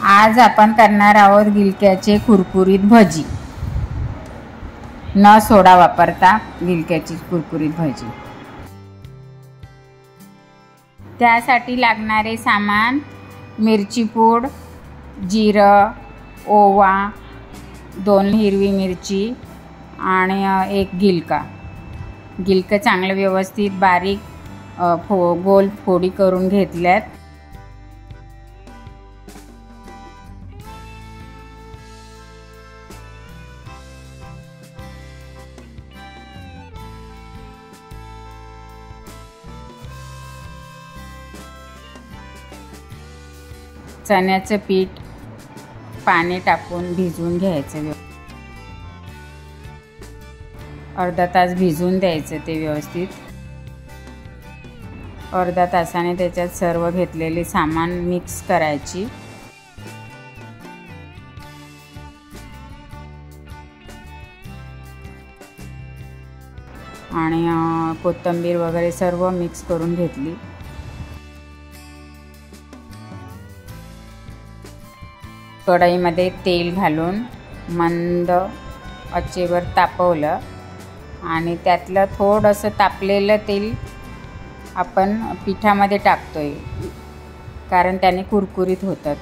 आज आपण करणार आहोत गिलक्याचे कुरकुरीत भजी। न सोडा वापरता गिलक्याची कुरकुरीत भजी। त्यासाठी लागणारे सामान मिरची पूड, जिरं, ओवा, 2 हिरवी मिरची आणि 1 गिलका। गिलक चांगलं व्यवस्थित बारीक गोल फोडी करून घेतल्यात। चण्याचं पीठ पाणी टाकून भिजवून घ्यायचं। अर्धा तास भिजवून द्यायचं ते व्यवस्थित। अर्धा तासाने त्याच्यात सर्व घेतलेले सामान मिक्स करायची। आणि कोथिंबीर वगैरे सर्व मिक्स करून घेतली। कढईमध्ये तेल घालून मंद आचेवर तापवलं आणि त्यातलं थोडंसं तापलेलं तेल आपण पिठामध्ये टाकतोय, कारण त्याने कुरकुरीत होतात।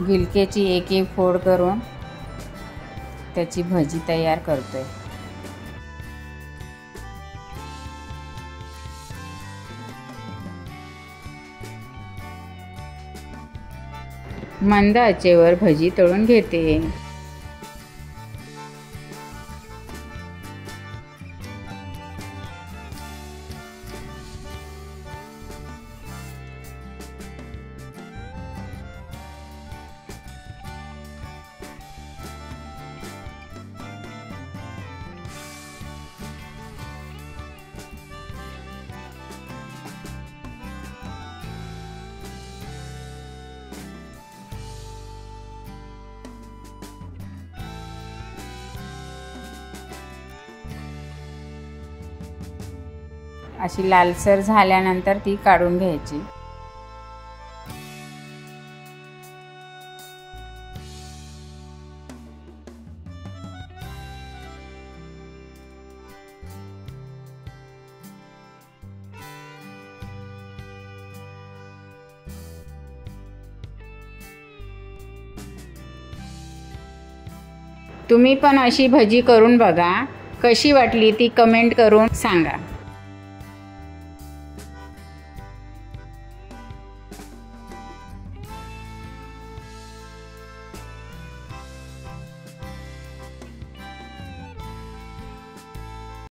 गिलक्याची एक फोड करून त्याची भजी तयार करतोय। मंद आचेवर भजी तळून घेते। अशी लालसर झाल्यानंतर ती काढून घ्यायची। तुम्ही पण अशी भजी करून बघा। कशी वाटली ती कमेंट करून सांगा।